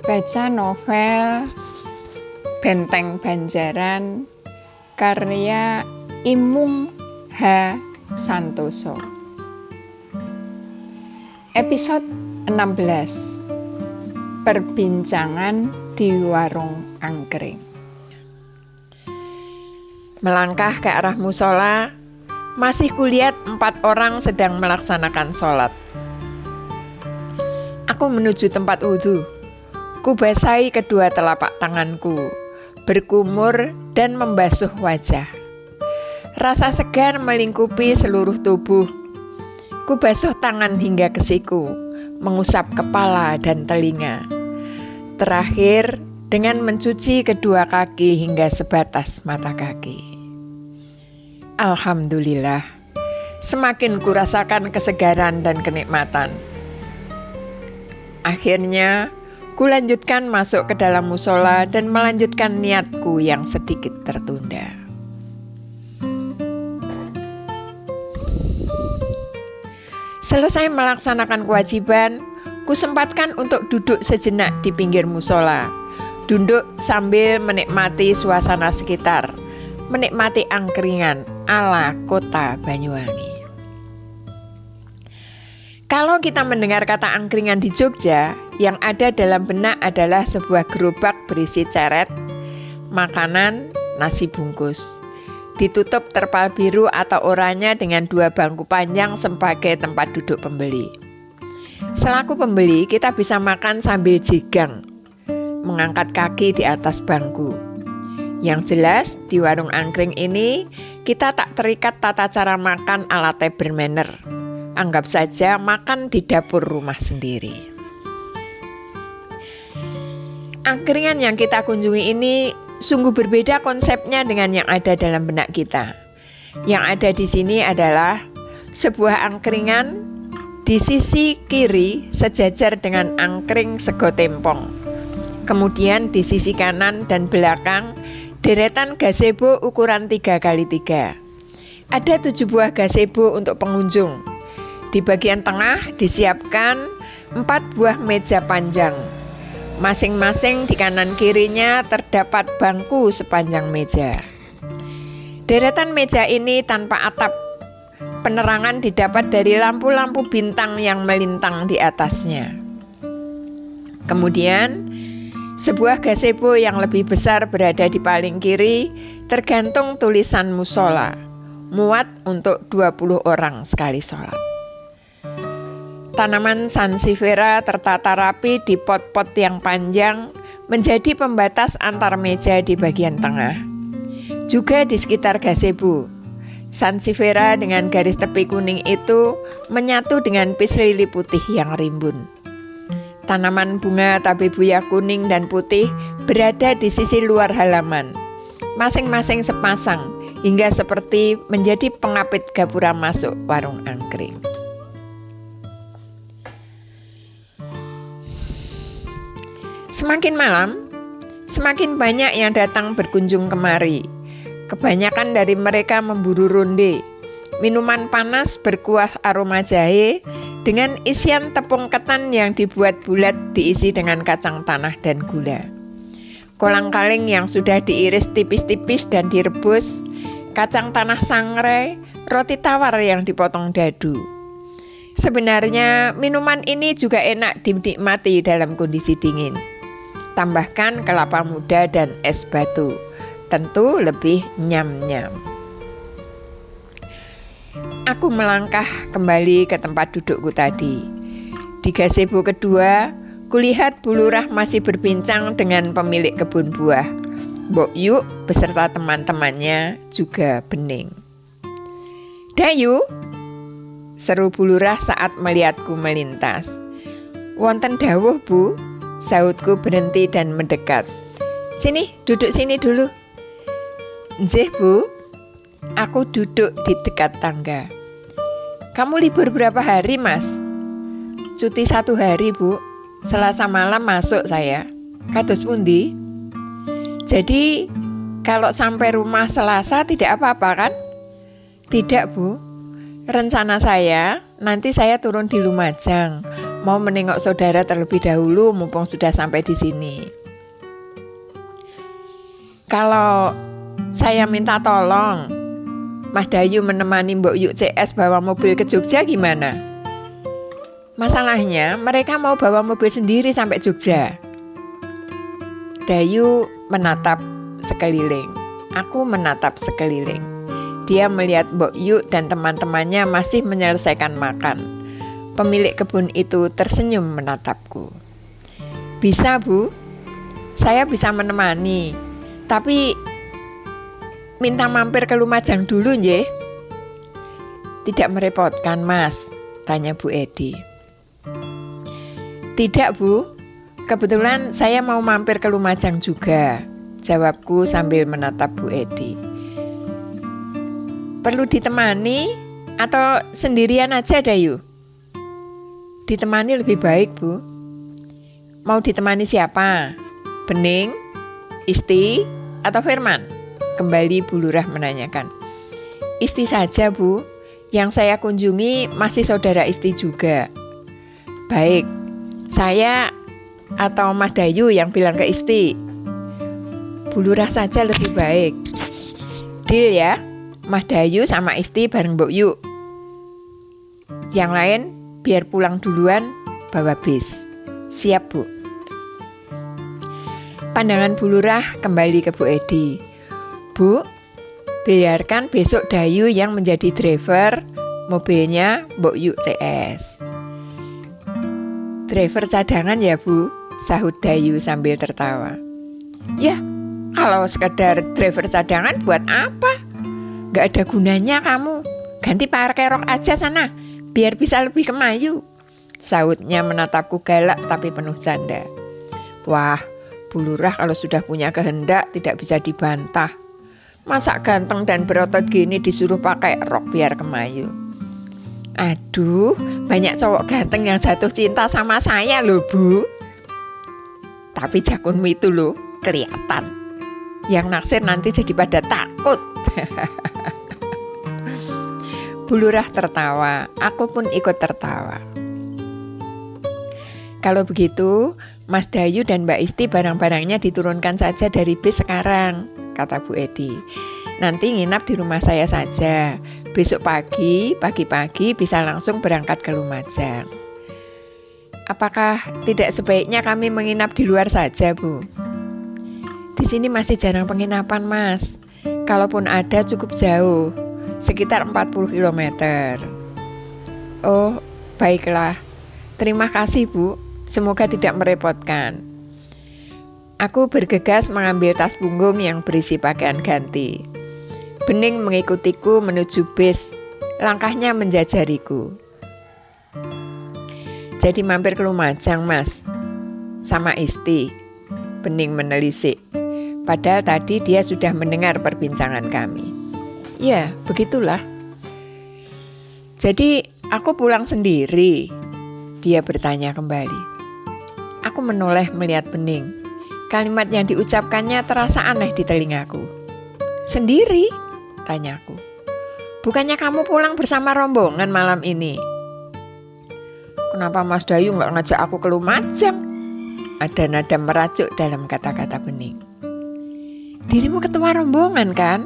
Baca novel Benteng Banjaran karya Imung H. Santoso. Episode 16. Perbincangan di warung angkring. Melangkah ke arah musola, masih kulihat 4 orang sedang melaksanakan sholat. Aku menuju tempat wudhu. Kubasahi kedua telapak tanganku, berkumur dan membasuh wajah. Rasa segar melingkupi seluruh tubuh. Kubasuh tangan hingga ke siku, mengusap kepala dan telinga. Terakhir, dengan mencuci kedua kaki hingga sebatas mata kaki. Alhamdulillah, semakin kurasakan kesegaran dan kenikmatan. Akhirnya, kulanjutkan masuk ke dalam musola dan melanjutkan niatku yang sedikit tertunda. Selesai melaksanakan kewajiban, kusempatkan untuk duduk sejenak di pinggir musola. Duduk sambil menikmati suasana sekitar, menikmati angkringan ala kota Banyuwangi. Kalau kita mendengar kata angkringan di Jogja, yang ada dalam benak adalah sebuah gerobak berisi ceret, makanan, nasi bungkus. Ditutup terpal biru atau oranye dengan 2 bangku panjang sebagai tempat duduk pembeli. Selaku pembeli, kita bisa makan sambil jigang, mengangkat kaki di atas bangku. Yang jelas, di warung angkring ini, kita tak terikat tata cara makan ala table manner. Anggap saja makan di dapur rumah sendiri. Angkringan yang kita kunjungi ini sungguh berbeda konsepnya dengan yang ada dalam benak kita. Yang ada di sini adalah sebuah angkringan di sisi kiri sejajar dengan angkring Sego Tempong. Kemudian di sisi kanan dan belakang deretan gazebo ukuran 3x3. Ada 7 buah gazebo untuk pengunjung. Di bagian tengah disiapkan 4 buah meja panjang. Masing-masing di kanan kirinya terdapat bangku sepanjang meja. Deretan meja ini tanpa atap. Penerangan didapat dari lampu-lampu bintang yang melintang di atasnya. Kemudian, sebuah gazebo yang lebih besar berada di paling kiri, tergantung tulisan musola, muat untuk 20 orang sekali sholat. Tanaman sansevieria tertata rapi di pot-pot yang panjang menjadi pembatas antar meja di bagian tengah. Juga di sekitar gazebo, sansevieria dengan garis tepi kuning itu menyatu dengan pis lili putih yang rimbun. Tanaman bunga tabebuya kuning dan putih berada di sisi luar halaman, masing-masing sepasang hingga seperti menjadi pengapit gapura masuk warung angkring. Semakin malam, semakin banyak yang datang berkunjung kemari. Kebanyakan dari mereka memburu ronde, minuman panas berkuah aroma jahe dengan isian tepung ketan yang dibuat bulat diisi dengan kacang tanah dan gula. Kolang-kaling yang sudah diiris tipis-tipis dan direbus, kacang tanah sangrai, roti tawar yang dipotong dadu. Sebenarnya minuman ini juga enak dinikmati dalam kondisi dingin. Tambahkan kelapa muda dan es batu, tentu lebih nyam-nyam. Aku melangkah kembali ke tempat dudukku tadi. Di gazebo kedua, kulihat Bu Lurah masih berbincang dengan pemilik kebun buah. Mbok Yuk beserta teman-temannya juga bening. "Dayu," seru Bu Lurah saat melihatku melintas. "Wonten dawuh, Bu," sahutku berhenti dan mendekat. "Sini, duduk sini dulu." "Nggih, Bu." Aku duduk di dekat tangga. "Kamu libur berapa hari, Mas?" "Cuti 1 hari, Bu. Selasa malam masuk saya." "Kados pundi?" "Jadi, kalau sampai rumah Selasa tidak apa-apa kan?" "Tidak, Bu. Rencana saya, nanti saya turun di Lumajang. mau menengok saudara terlebih dahulu mumpung sudah sampai di sini. Kalau saya minta tolong, Mas Dayu menemani Mbok Yuk CS bawa mobil ke Jogja gimana? Masalahnya mereka mau bawa mobil sendiri sampai Jogja. Dayu menatap sekeliling. Aku menatap sekeliling. Dia melihat Mbok Yuk dan teman-temannya masih menyelesaikan makan. Pemilik kebun itu tersenyum menatapku. Bisa, Bu? Saya bisa menemani. Tapi minta mampir ke Lumajang dulu, nggih. Tidak merepotkan, Mas? Tanya Bu Edi. Tidak, Bu. Kebetulan saya mau mampir ke Lumajang juga, jawabku sambil menatap Bu Edi. Perlu ditemani atau sendirian aja, Dayu? Ditemani lebih baik, Bu. Mau ditemani siapa? Bening, Isti, atau Firman? Kembali Bu Lurah menanyakan. Isti saja, Bu. Yang saya kunjungi masih saudara Isti juga. Baik, saya atau Mas Dayu yang bilang ke Isti? Bu Lurah saja lebih baik. Deal ya, Mas Dayu sama Isti bareng Mbok Yuk. Yang lain biar pulang duluan bawa bis. Siap, Bu. Pandangan Bu Lurah kembali ke Bu Edi. Bu, biarkan besok Dayu yang menjadi driver mobilnya Mbok Yuk CS. Driver cadangan ya, Bu, sahut Dayu sambil tertawa. Ya, kalau sekedar driver cadangan buat apa? Gak ada gunanya kamu. Ganti parkerok aja sana, biar bisa lebih kemayu, sahutnya menatapku galak tapi penuh canda. Wah, Bu Lurah kalau sudah punya kehendak tidak bisa dibantah. Masa ganteng dan berotot gini disuruh pakai rok biar kemayu? Aduh, banyak cowok ganteng yang jatuh cinta sama saya loh, Bu. Tapi jakunmu itu loh, kelihatan. Yang naksir nanti jadi pada takut. Bu Lurah tertawa, aku pun ikut tertawa. Kalau begitu, Mas Dayu dan Mbak Isti barang-barangnya diturunkan saja dari bis sekarang, kata Bu Edi. Nanti nginap di rumah saya saja. Besok pagi-pagi bisa langsung berangkat ke Lumajang. Apakah tidak sebaiknya kami menginap di luar saja, Bu? Di sini masih jarang penginapan, Mas. Kalaupun ada cukup jauh. Sekitar 40 km. Oh, baiklah. Terima kasih, Bu. Semoga tidak merepotkan. Aku bergegas mengambil tas punggung yang berisi pakaian ganti. Bening mengikutiku menuju bis. Langkahnya menjajariku. Jadi mampir ke Lumajang, Mas? Sama Isti. Bening menelisik. Padahal tadi dia sudah mendengar perbincangan kami. Ya, begitulah. Jadi aku pulang sendiri? Dia bertanya kembali. Aku menoleh melihat Bening. Kalimat yang diucapkannya terasa aneh di telingaku. Sendiri? Tanyaku. Bukannya kamu pulang bersama rombongan malam ini? Kenapa Mas Dayu gak ngajak aku ke Lumajang? Ada nada merajuk dalam kata-kata Bening. Dirimu ketua rombongan kan?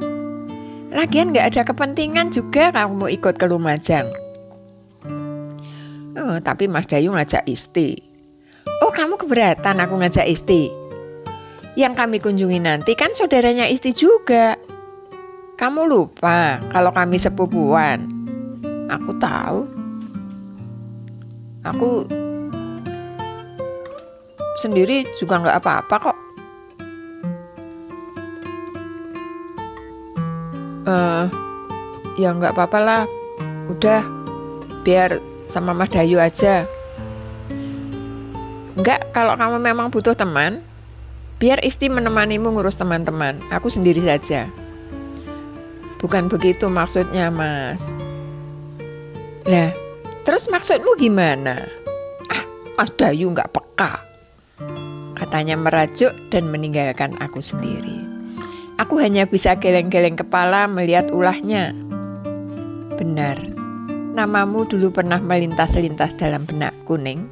Lagian gak ada kepentingan juga kamu ikut ke Lumajang. Oh, tapi Mas Dayu ngajak Isti. Oh, kamu keberatan aku ngajak Isti? Yang kami kunjungi nanti kan saudaranya Isti juga. Kamu lupa kalau kami sepupuan? Aku tahu. Aku sendiri juga gak apa-apa kok. Ya nggak apa-apa lah. Udah, biar sama Mas Dayu aja. Enggak, kalau kamu memang butuh teman, biar Isti menemanimu ngurus teman-teman. Aku sendiri saja. Bukan begitu maksudnya, Mas. Lah, terus maksudmu gimana? Mas Dayu nggak peka, katanya merajuk dan meninggalkan aku sendiri. Aku hanya bisa geleng-geleng kepala melihat ulahnya. Benar, namamu dulu pernah melintas-lintas dalam benakku, Ning.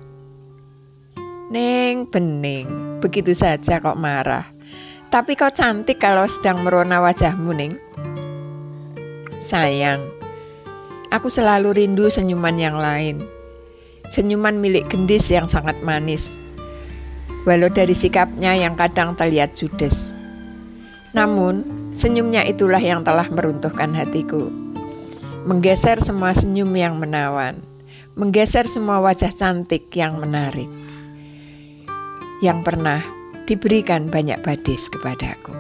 Neng Bening, begitu saja kok marah. Tapi kau cantik kalau sedang merona wajahmu, Neng. Sayang, aku selalu rindu senyuman yang lain. Senyuman milik gendis yang sangat manis. Walau dari sikapnya yang kadang terlihat judes. Namun, senyumnya itulah yang telah meruntuhkan hatiku. Menggeser semua senyum yang menawan. Menggeser semua wajah cantik yang menarik. Yang pernah diberikan banyak badis kepadaku.